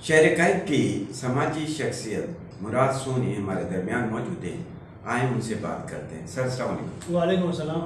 शहर की समाजी शख्सियत मुराद सोनी हमारे दरमियान मौजूद हैं। आए उनसे बात करते हैं। सर अस्सलाम वालेकुम। वालेकुम अस्सलाम।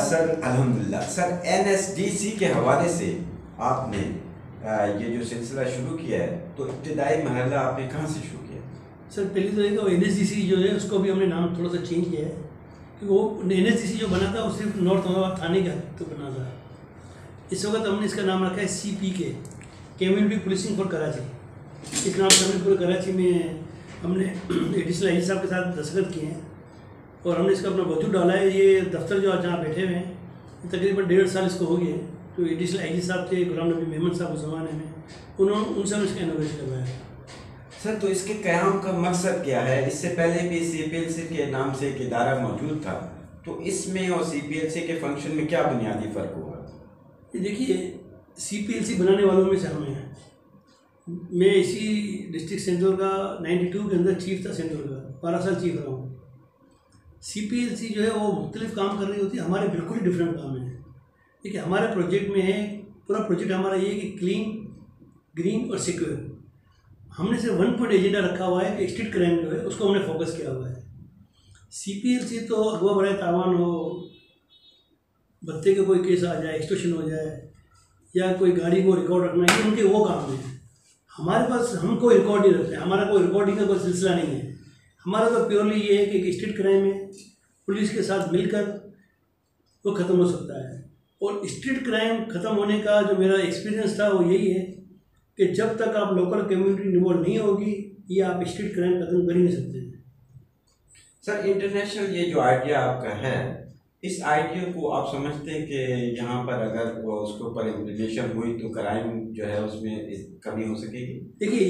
सर अल्हम्दुलिल्लाह। सर एनएसडीसी के हवाले से आपने ये जो सिलसिला शुरू किया है, तो इब्तिदाई मरहला आपने कहाँ से शुरू किया? सर पहली तो देखो एनएसडीसी जो है उसको भी हमने नाम थोड़ा सा चेंज किया है कि वो एनएसडीसी जो बना था वो सिर्फ नॉर्थ औरंगाबाद थाने का तो बना था। इस वक्त हमने इसका नाम रखा है CPK, community policing for Karachi. इस नाम से हमने पूरे कराची में हमने एडिशनल आई साहब के साथ दस्तखत किए हैं और हमने इसका अपना वजूद डाला है। ये दफ्तर जो आज जहाँ बैठे हुए हैं तकरीबन 1.5 साल इसको हो गए। तो एडिशनल आई साहब थे गुलाम नबी मेमन साहब उस ज़माने में, उन्होंने उनसे हमने इसका इनोवेशन करवाया है। सर तो इसके क़याम का मकसद क्या है? इससे पहले भी CPLC के नाम से एक इदारा मौजूद था, तो इसमें और CPLC के फंक्शन में क्या बुनियादी फ़र्क हुआ? देखिए CPLC बनाने वालों में से हम हैं। मैं इसी डिस्ट्रिक्ट सेंट्रल का 92 के अंदर चीफ था, सेंट्रल का 12 साल चीफ रहा हूँ। CPLC जो है वो मुख्तलिफ काम कर रही होती है, हमारे बिल्कुल ही डिफरेंट काम है। देखिए हमारे प्रोजेक्ट में है, पूरा प्रोजेक्ट हमारा ये है कि क्लीन, ग्रीन और सिक्योर। हमने सिर्फ 1 पॉइंट एजेंडा रखा हुआ है कि स्ट्रीट क्राइम जो है उसको हमने फोकस किया हुआ है। CPLC तो अगवा बराए तावान हो, बत्ते का कोई केस आ जाए, एक्सटॉर्शन हो जाए या कोई गाड़ी को रिकॉर्ड रखना, ये उनके वो काम है। हमारे पास हम कोई रिकॉर्ड नहीं रखते, हमारा कोई रिकॉर्डिंग का कोई सिलसिला नहीं है। हमारा तो प्योरली ये है कि स्ट्रीट क्राइम में पुलिस के साथ मिलकर वो ख़त्म हो सकता है। और स्ट्रीट क्राइम ख़त्म होने का जो मेरा एक्सपीरियंस था वो यही है कि जब तक आप लोकल कम्युनिटी इन्वॉल्व नहीं होगी, ये आप स्ट्रीट क्राइम ख़त्म कर ही नहीं सकते। सर इंटरनेशनल ये जो आइडिया आपका है, इस आइडिया को आप समझते हैं कि यहाँ पर अगर वो उसके ऊपर इम्प्लीमेशन हुई तो क्राइम जो है उसमें कमी हो सकेगी? देखिए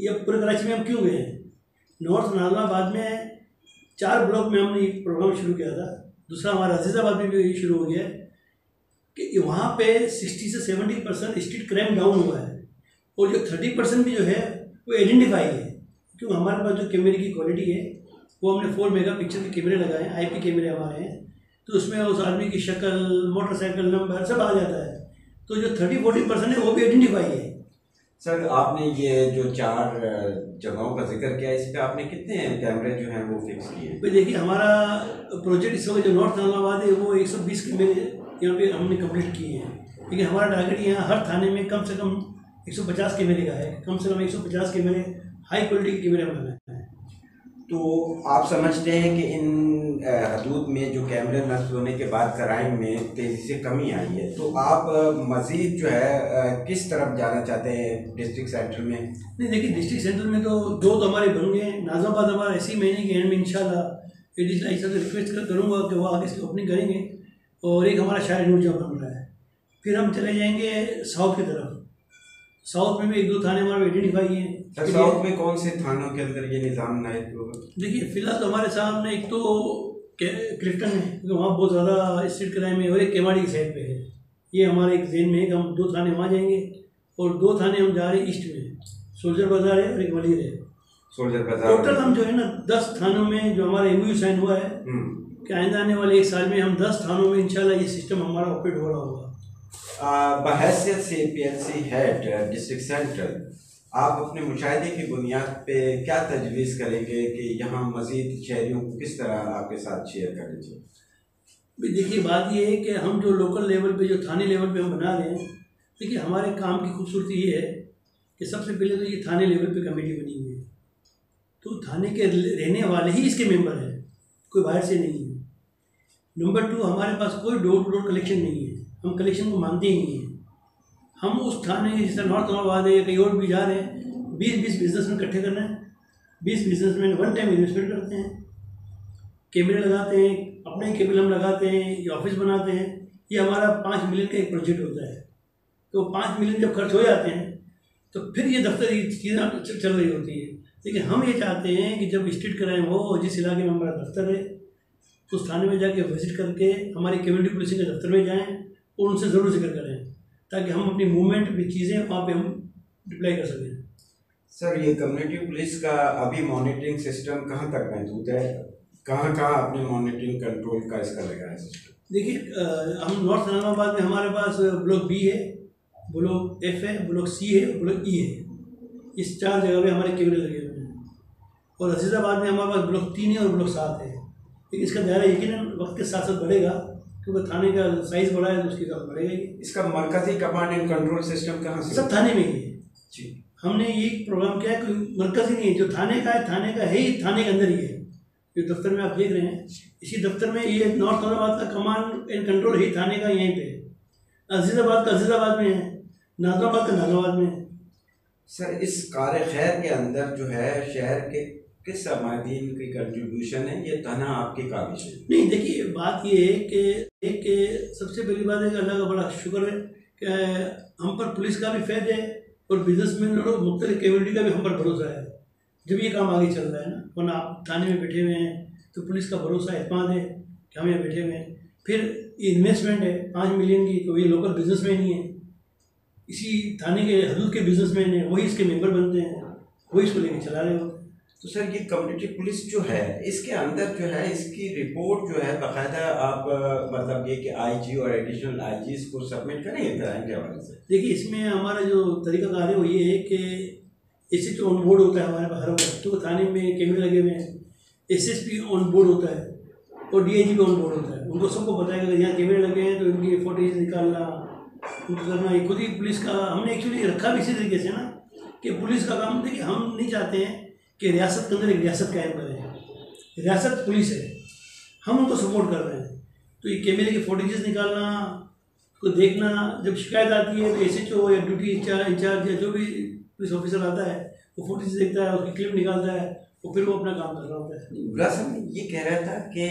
ये पूरे कराची में हम क्यों गए हैं? नॉर्थ नाजमाबाद में 4 ब्लॉक में हमने एक प्रोग्राम शुरू किया था। दूसरा हमारा अजीज़ाबाद में भी शुरू हो गया है कि वहाँ पे 60 से 70% स्ट्रीट क्राइम डाउन हुआ है और जो 30% भी जो है वो आइडेंटिफाई है। क्योंकि हमारे पास जो कैमरे की क्वालिटी है वो हमने 4 मेगापिक्सल के कैमरे लगाए हैं, IP कैमरे हमारे हैं, तो उसमें उस आदमी की शक्ल, मोटरसाइकिल नंबर सब आ जाता है। तो जो 30-40% है वो भी आइडेंटिफाई है। सर आपने ये जो 4 जगहों का जिक्र किया, इस पर आपने कितने कैमरे जो हैं वो फिक्स किए? भाई देखिए हमारा प्रोजेक्ट इस वक्त जो नॉर्थ नाजमाबाद है वो 120 कैमरे यहाँ पे हमने कंप्लीट किए हैं। लेकिन हमारा टारगेट यहाँ हर थाने में कम से कम 150 कैमरे का है। कम से कम 150 कैमरे हाई क्वालिटी के कैमरे बनाए हैं। तो आप समझते हैं कि इन हदूद में जो कैमरे नस्ब होने के बाद क्राइम में तेज़ी से कमी आई है, तो आप मज़ीद जो है किस तरफ जाना चाहते हैं डिस्ट्रिक्ट सेंटर में? नहीं देखिए डिस्ट्रिक्ट सेंटर में तो 2 तो हमारे बन गए हैं। नाज़माबाद हमारा इसी महीने के एंड में इंशाल्लाह एडिशनल आई से रिक्वेस्ट करूँगा कि वो आगे से ओपनिंग करेंगे। और एक हमारा शायर नूर जहाँ बन रहा है। फिर हम चले जाएंगे साउथ की तरफ। साउथ में भी 1-2 थाने हमारे आइडेंटिफाई हैं। सर साउथ में कौन से थानों के अंदर ये निज़ाम नायब होगा? देखिए फिलहाल तो हमारे सामने एक तो क्लिफ्टन है क्योंकि वहाँ बहुत ज़्यादा स्ट्रीट क्राइम है, और एक केमाड़ी की साइड पे है। ये हमारे एक जेन में है कि हम 2 थाने वहाँ जाएंगे और 2 थाने हम जा रहे हैं ईस्ट में, सोल्जर बाज़ार है और एक वलीर है। सोल्जर बाज़ार टोटल हम जो है ना 10 थानों में जो हमारा MOU साइन हुआ है कि आइंदा आने वाले 1 साल में हम 10 थानों में इंशाल्लाह ये सिस्टम हमारा ऑपरेट हो रहा होगा। बहैसियत CPLC हेड डिस्ट्रिक्ट सेंट्रल, आप अपने मुशाहिदे की बुनियाद पे क्या तजवीज़ करेंगे कि यहाँ मज़ीद शहरियों को किस तरह आपके साथ शेयर करना चाहिए? देखिए बात ये है कि हम जो लोकल लेवल पे, जो थाने लेवल पे हम बना रहे हैं, देखिए हमारे काम की खूबसूरती ये है कि सबसे पहले तो ये थाने लेवल पे कमेटी बनी हुई है, तो थाने के रहने वाले ही इसके मेंबर हैं, कोई बाहर से नहीं है। नंबर 2, हमारे पास कोई डोर टू डोर कलेक्शन नहीं है, हम कलेक्शन को मानते ही नहीं हैं। हम उस थाने जैसे नॉर्थ नाजमाबाद है या कहीं और भी जा रहे हैं, 20-20 बिजनेसमैन इकट्ठे करना है, 20 बिजनेसमैन 1 टाइम इन्वेस्टमेंट करते हैं, कैमरे लगाते हैं, अपने ही केबल हम लगाते हैं, ये ऑफिस बनाते हैं। ये हमारा 5 मिलियन का एक प्रोजेक्ट होता है। तो 5 मिलियन जब खर्च हो जाते हैं तो फिर ये दफ्तर ये चीज़ें चल रही होती है। लेकिन हम ये चाहते हैं कि जब स्ट्रीट क्राइम हो और जिस इलाके में हमारा दफ्तर है उस थाने में जाके विजिट करके हमारी कम्युनिटी पुलिसिंग के दफ्तर में जाएँ और उनसे ज़रूर जिक्र करें ताकि हम अपनी मूवमेंट, अपनी चीज़ें वहाँ पे हम डिप्लाई कर सकें। सर ये कम्युनिटी पुलिस का अभी मॉनिटरिंग सिस्टम कहाँ तक महदूद है? कहाँ कहाँ अपने मॉनिटरिंग कंट्रोल का इसका लगा है सिस्टम? देखिए हम नॉर्थ नाजमाबाद में हमारे पास ब्लॉक B है, ब्लॉक F है, ब्लॉक C है, ब्लॉक E है। इस 4 जगह पे हमारे कैमरे लगे हुए हैं। और अजीज़ाबाद में हमारे पास ब्लॉक 3 है और ब्लॉक 7 है। लेकिन इसका दायरा यकीनन वक्त के साथ साथ बढ़ेगा, क्योंकि थाने का साइज़ बढ़ा है तो उसकी तरफ बढ़ेगा ही। इसका मरकजी कमांड एंड कंट्रोल सिस्टम कहाँ से? सब थाने में ही है जी। हमने ये प्रोग्राम किया है, कोई मरकज़ी नहीं है, जो थाने का है थाने का है ही, थाने के अंदर ही है। जो दफ्तर में आप देख रहे हैं, इसी दफ्तर में ये नॉर्थ औरंगाबाद का कमांड एंड कंट्रोल ही थाने का यहीं पे है। अजीज़ाबाद का अजीज़ाबाद में है, नाज़राबाद का नाज़राबाद में है। सर, इस कार खैर के अंदर जो है शहर के किस समादीन की कंट्रीब्यूशन है, ये तना आपकी काबिश है? नहीं, देखिए बात ये है कि सबसे पहली बात है कि अल्लाह का बड़ा शुक्र है कि हम पर पुलिस का भी फैज़ है और बिजनेसमैन और मुख्तलिफ कम्युनिटी का भी हम पर भरोसा है, जब ये काम आगे चल रहा है ना। वरना आप थाने में बैठे हुए हैं तो पुलिस का भरोसा एतमाद है कि हम यहाँ बैठे हुए हैं। फिर ये इन्वेस्टमेंट है 5 मिलियन की, तो ये लोकल बिजनेसमैन ही है, इसी थाने के हदूद के बिजनेसमैन हैं, वही इसके मेंबर बनते हैं, वही इसको लेके चला रहे होते हैं। तो सर, ये कम्युनिटी पुलिस जो है इसके अंदर जो है इसकी रिपोर्ट जो है बाकायदा आप मतलब ये कि आईजी और एडिशनल आईजी को सबमिट करेंगे क्राइम के हवाले से? देखिए, इसमें हमारा जो तरीकाकार है वो ये है कि SHO ऑन बोर्ड होता है हमारे पास हर वक्त, तो थाने में कैमरे लगे हुए हैं, SSP ऑन बोर्ड होता है और DIG भी ऑन बोर्ड होता है। उनको सबको पता है कि यहाँ कैमरे लगे हैं तो इनकी फोटेज निकालना, उनको करना, ये खुद ही पुलिस का हमने एक्चुअली रखा भी इसी तरीके से ना कि पुलिस का काम। देखिए, हम नहीं चाहते हैं कि रियासत के अंदर एक रियासत कायम करें, रियासत पुलिस है, हम उनको सपोर्ट कर रहे हैं। तो ये कैमरे की फोटेजेस निकालना, उसको देखना, जब शिकायत आती है तो SHO या ड्यूटी इंचार्ज या जो भी पुलिस ऑफिसर आता है वो फोटेज देखता है, उसकी क्लिप निकालता है और फिर वो अपना काम कर रहा होता है। बुरा साहब ये कह रहा था कि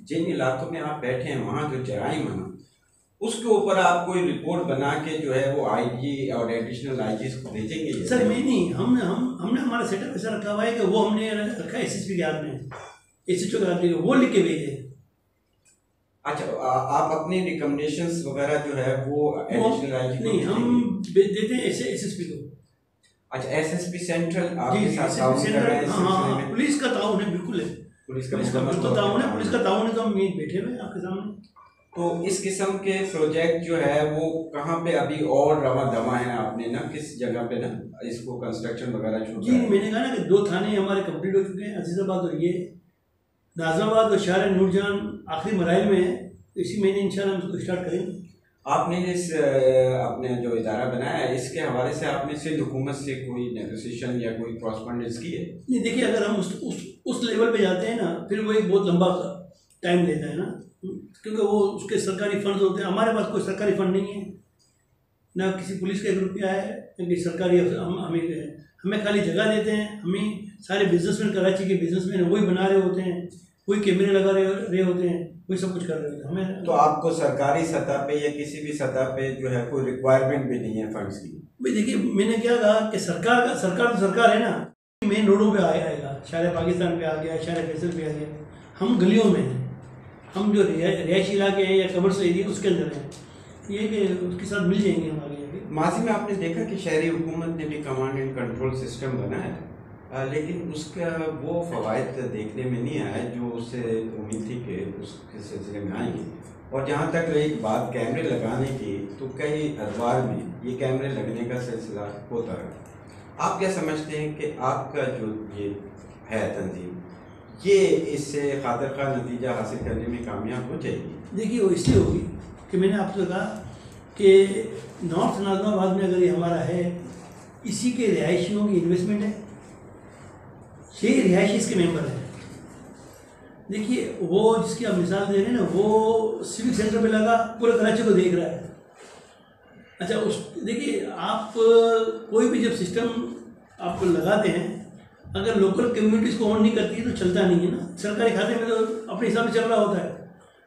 जिन इलाकों में आप बैठे हैं वहाँ जो जराइम है उसके ऊपर आप कोई रिपोर्ट बना के जो है वो IG और एडिशनल आईजी को भेजेंगे? सर मैं नहीं, हमने हमारा सेटअप ऐसा रखा हुआ है कि वो हमने रखा है SSP के हाथ में, SHO के हाथ में, वो लिख के भेजे। अच्छा, आप अपनी रिकमेंडेशंस वगैरह जो है वो एडिशनल आईजी नहीं, हम देते हैं SSP को। अच्छा, SSP सेंट्रल आपके जी, साथ ताउन कर रहे हैं? हाँ, पुलिस का ताउन है, बिल्कुल है, पुलिस का बिल्कुल ताउन है, पुलिस का ताउन है, तो हम बैठे हुए हैं आपके सामने। तो इस किस्म के प्रोजेक्ट जो है वो कहाँ पे अभी और रवा दवा है? आपने ना किस जगह पे ना इसको कंस्ट्रक्शन वगैरह शुरू? जी, मैंने कहा ना कि 2 थाने हमारे कंप्लीट हो चुके हैं, अजीज़ाबाद और ये नाज़राबाद और शहर नूरजहान आखिरी मराइल में है। इसी महीने इंशाल्लाह हम उसको स्टार्ट करेंगे। आपने इस अपने जो इदारा बनाया है इसके हवाले से आपने सिंध हुकूमत से कोई नेगोशिएशन या कोई कॉरस्पॉन्डेंस की है? नहीं, देखिए, अगर हम उस लेवल पे जाते हैं ना, फिर वो एक बहुत लंबा टाइम लेता है ना, क्योंकि वो उसके सरकारी फंड होते हैं। हमारे पास कोई सरकारी फंड नहीं है, ना किसी पुलिस का 1 रुपया है, ना किसी सरकारी हमें खाली जगह देते हैं। हमें सारे बिजनेसमैन, कराची के बिजनेसमैन वही बना रहे होते हैं, वही कैमरे लगा रहे होते हैं, वही सब कुछ कर रहे होते हैं। हमें तो आपको सरकारी सतह पे या किसी भी सतह पे जो है कोई रिक्वायरमेंट भी नहीं है फंड्स की? भाई देखिए, मैंने क्या कहा कि सरकार तो सरकार है ना, मेन रोडों पे आएगा, शायर पाकिस्तान पे आ गया, शायर फैसल पे आ गया, हम गलियों में हैं, हम जो रिहायशी इलाके हैं या कमर्शियल एरिया उसके अंदर हैं, ये कि उसके साथ मिल जाएंगे हमारे यहाँ। माजी में आपने देखा कि शहरी हुकूमत ने भी कमांड एंड कंट्रोल सिस्टम बनाया, लेकिन उसका वो फ़वाइद देखने में नहीं आया जो उससे उम्मीद थी कि उसके सिलसिले में आएंगे। और जहाँ तक रही बात कैमरे लगाने की, तो कई अखबार में ये कैमरे लगने का सिलसिला होता है। आप क्या समझते हैं कि आपका जो ये है तंजीम, ये इससे खातिर खा नतीजा हासिल करने में कामयाब हो जाएगी? देखिए, वो इसलिए होगी कि मैंने आपसे कहा कि नॉर्थ नाज़राबाद में अगर ये हमारा है, इसी के रिहायशियों की इन्वेस्टमेंट है, ये रिहायशी इसके मेंबर हैं। देखिए, वो जिसकी आप मिसाल दे रहे हैं ना, वो सिविक सेंटर पे लगा, पूरे कराची को देख रहा है। अच्छा, देखिए, आप कोई भी जब सिस्टम आप लगाते हैं, अगर लोकल कम्युनिटीज़ को ऑन नहीं करती है तो चलता नहीं है ना। सरकारी खाते में तो अपने हिसाब से चल रहा होता है।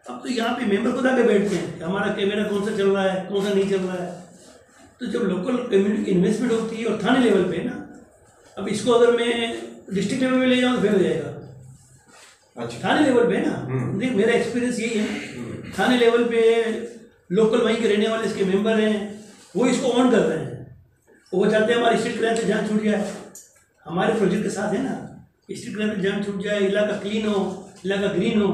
अब तो यहाँ पे मेंबर खुद आके बैठते हैं कि हमारा कैमरा कौन सा चल रहा है, कौन सा नहीं चल रहा है। तो जब लोकल कम्युनिटी की इन्वेस्टमेंट होती है और थाने लेवल पे ना, अब इसको अगर मैं डिस्ट्रिक्ट लेवल पे ले जाऊँ तो फेल हो जाएगा। अच्छा, थाने लेवल पे ना, देख मेरा एक्सपीरियंस यही है, थाने लेवल पे लोकल वहीं के रहने वाले इसके मेंबर हैं, वो इसको ऑन कर रहे हैं। वो चाहते हैं हमारी स्ट्रीट क्राइम से जान छूट जाए, हमारे प्रोजेक्ट के साथ है ना, स्ट्रीट क्राइम से जान छूट जाए, इलाका क्लीन हो, इलाका ग्रीन हो।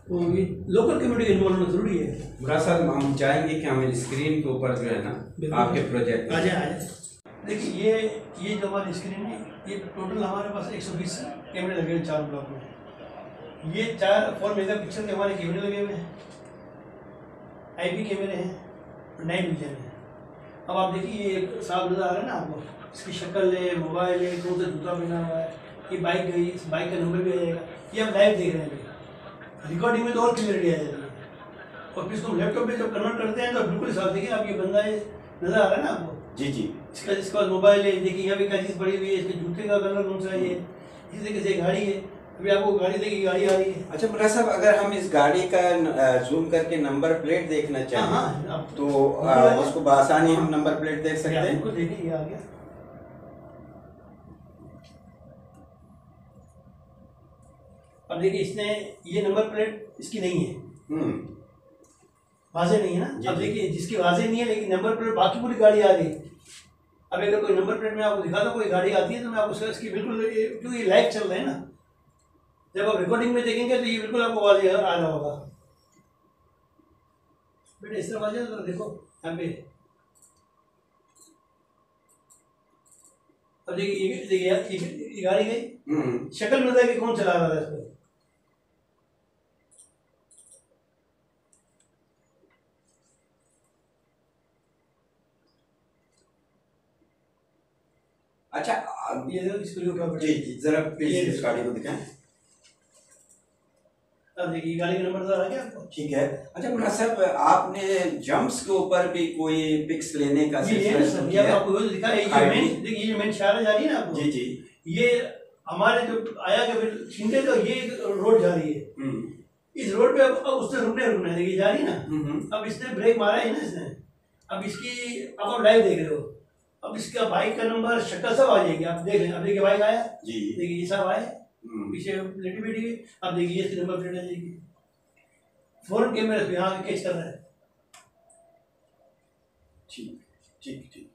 तो ये लोकल कम्युनिटी इन्वॉल्व होना जरूरी है। मुराद साहब, हम चाहेंगे कि हमें स्क्रीन के ऊपर जो है ना आपके प्रोजेक्ट आ जाए। देखिए ये जो हमारी स्क्रीन है, ये टोटल हमारे पास 120 कैमरे लगे हुए 4 ब्लॉक में। ये 4 मेगापिक्सल के हमारे कैमरे लगे हुए हैं, आईपी कैमरे हैं, नाइट विजन है। अब आप देखिए ये साफ नजर आ रहा है ना आपको, इसकी शक्ल है, मोबाइल है, कौन सा जूता पहना हुआ है, ये बाइक गई, इस बाइक का नंबर भी आ जाएगा। ये आप लाइव देख रहे हैं, रिकॉर्डिंग में तो और क्लियरिटी आ जाती है। और फिर इसको लैपटॉप पे जब कन्वर्ट करते हैं तो बिल्कुल साफ देखिए, आप ये बंदा है नजर आ रहा है ना आपको। जी जी। इसका मोबाइल है, देखिए यहाँ भी क्या चीज़ पड़ी हुई है, इसके जूते का कलर कौन सा है, इसी तरीके से गाड़ी है, अभी आपको गाड़ी देखिए, गाड़ी आ रही है। अच्छा मुराद साहब, अगर हम इस गाड़ी का जूम करके नंबर प्लेट देखना चाहें हाँ, तो इसको बआसानी हम नंबर प्लेट देख सकते हैं। बिल्कुल देखिए, ये आ गया। अब देखिए इसने ये नंबर प्लेट इसकी नहीं है, वाजे नहीं है ना। अब देखिए जिसकी वाजे नहीं है लेकिन नंबर प्लेट बाकी पूरी गाड़ी आ रही है। अब अगर कोई नंबर प्लेट में आपको दिखा दो कोई गाड़ी आती है तो मैं आपको इसकी बिल्कुल, क्योंकि लाइव चल रहा है ना, जब आप रिकॉर्डिंग में देखेंगे तो ये बिल्कुल आपको वाजे आ रहा होगा। बेटा इस तरह वाजे तो देखो यहाँ पे। अब देखिए ये गाड़ी गई, शक्ल में बताया कि कौन चला रहा है इसको। अच्छा ये जी जी, जरा प्लीज इस गाड़ी को दिखाएं। अब देखिए गाड़ी का नंबर नजर आ गया आपको। ठीक है। अच्छा मुराद साहब, आपने जंप्स के ऊपर भी कोई पिक्स लेने का सिलसिला किया है? आपको वो दिखा है, देखिए ये मेन शार जा रही है ना आपको। जी जी। ये हमारे जो आया के फिर छिंटे तो ये रोड जा रही है, इस रोड पे अब उसने रुकना है, देखिए जा रही है ना। अब इसने ब्रेक मारा है ना इसने, अब इसकी अब आप लाइव देख रहे हो। अब इसका बाइक का नंबर शक्ल सब आ जाएगी, आप देख लें। अब देखिए बाइक आया जी, देखिए ये सब आए, पीछे लेटी बैठी हुई। अब देखिए इसकी नंबर प्लेट आ जाएगी, फौरन कैमरा पे यहाँ कैच कर रहा है। ठीक ठीक ठीक,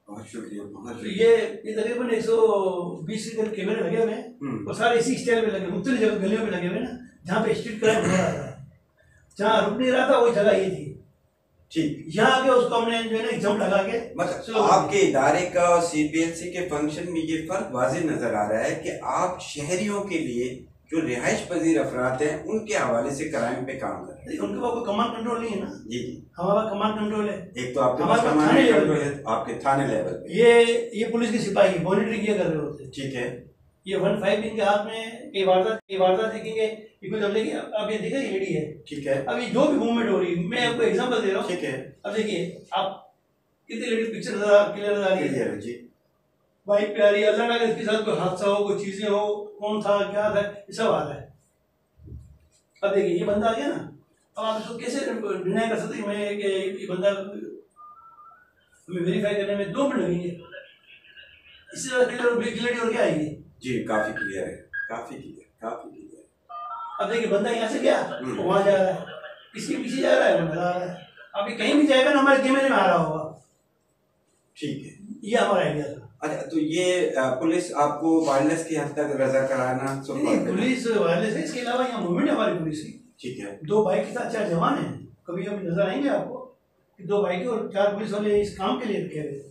बहुत शुक्रिया, बहुत तो ये तकरीबन 120 के कैमरे लगे हुए हैं और सारे इसी स्टाइल में लगे, मुख्तलिफ जगह गलियों में लगे हुए ना, जहाँ पे स्ट्रीट क्राइम हो रहा था, जहाँ रुक नहीं रहा था वही जगह ये थी। ठीक, यहाँ आके उसको हमने जो है ना जंप लगा के, मतलब आपके इदारे का और सीपीएलसी के फंक्शन में ये फर्क वाज़ेह नजर आ रहा है कि आप शहरियों के लिए जो रिहाइश पजीर अफराद हैं उनके हवाले से क्राइम पे काम कर रहे हैं। उनके पास कोई कमांड कंट्रोल नहीं है ना। जी जी, हमारा कमांड कंट्रोल है। एक तो आपके पास कमांड कंट्रोल है आपके थाने लेवल पे, ये पुलिस के सिपाही मॉनिटरिंग किया कर रहे होते हैं। ठीक है। ये 15 इनके हाथ में कई वारदात देखेंगे, अब ये देखा ये लेडी है, ठीक है। अभी जो भी मूवमेंट हो रही है, मैं आपको एग्जांपल दे रहा हूँ, ठीक है। अब देखिए आप कितनी लेडी पिक्चर क्लियर नजर आ रही है जी, बाइक पे आ रही है, अल्लाह ना करे इसके साथ कोई हादसा हो, कोई चीजें हो, कौन था क्या था, ये सब आ रहा है। अब देखिए ये बंदा आ गया ना, अब आप इसको कैसे डिनाई कर सकते हैं ये बंदा, हमें वेरीफाई करने में 2 मिनट लगेंगे, इससे ज्यादा क्लियरिटी और क्या आएगी जी। काफी क्लियर है, काफी क्लियर। अब देखिए बंदा यहाँ से गया तो वहां जा रहा है, इसके पीछे जा रहा है, बंदा आ रहा है। अब ये कहीं भी जाएगा ना हमारे कैमरे में आ रहा होगा। ठीक है, ये हमारा आइडिया था। अच्छा, तो ये पुलिस आपको वायरलेस की हद तक रजा कराना? पुलिस वायरलेस है, इसके अलावा यहाँ मूवमेंट है हमारी पुलिस की। ठीक है। 2 बाइक के साथ 4 जवान हैं, कभी नजर आएंगे आपको, 2 बाइक और 4 पुलिस वाले इस काम के लिए रखे हुए।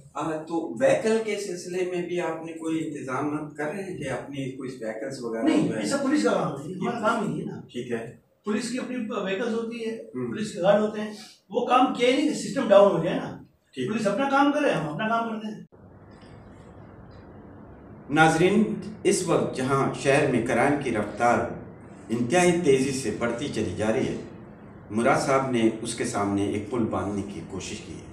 तो व्हीकल के सिलसिले में भी आपने कोई इंतजाम कर रहे हैं कि अपनी कोई व्हीकल्स वगैरह? नहीं, ऐसा पुलिस का काम है, हमारा काम ही है ना। ठीक है, पुलिस की अपनी व्हीकल्स होती है, पुलिस के गार्ड होते हैं, वो काम किया ही नहीं, सिस्टम डाउन हो जाए ना। पुलिस अपना काम करे, हम अपना काम करते हैं। नाजरीन, इस वक्त जहां शहर में क्राइम की रफ्तार इंतहाई तेज़ी से बढ़ती चली जा रही है, मुराद साहब ने उसके सामने एक पुल बांधने की कोशिश की है।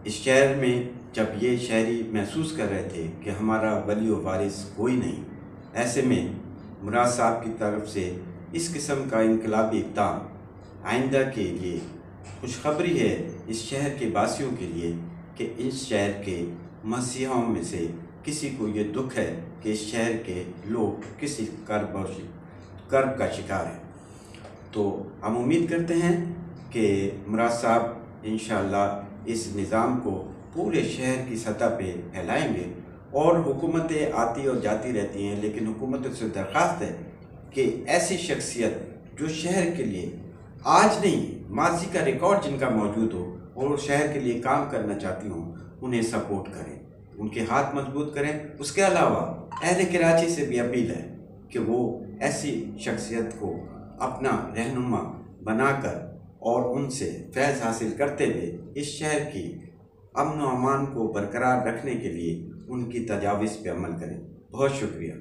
इस शहर में जब ये शहरी महसूस कर रहे थे कि हमारा वली व वारिस कोई नहीं, ऐसे में मुराद साहब की तरफ से इस किस्म का इनकलाबी इक़दाम आइंदा के लिए खुशखबरी है इस शहर के वासियों के लिए कि इस शहर के मसीहाओं में से किसी को ये दुख है कि इस शहर के लोग किसी कर्ब का शिकार हैं। तो हम उम्मीद करते हैं कि मुराद साहब इंशाअल्लाह इस निज़ाम को पूरे शहर की सतह पे फैलाएंगे। और हुकूमतें आती और जाती रहती हैं, लेकिन हुकूमतों से दरख्वास्त है कि ऐसी शख्सियत जो शहर के लिए आज नहीं माजी का रिकॉर्ड जिनका मौजूद हो और वो शहर के लिए काम करना चाहती हों, उन्हें सपोर्ट करें, उनके हाथ मजबूत करें। उसके अलावा अहले कराची से भी अपील है कि वो ऐसी शख्सियत को अपना रहनुमा बनाकर और उनसे फैज़ हासिल करते हुए इस शहर की अमन व अमान को बरकरार रखने के लिए उनकी तजावीज़ पे अमल करें। बहुत शुक्रिया।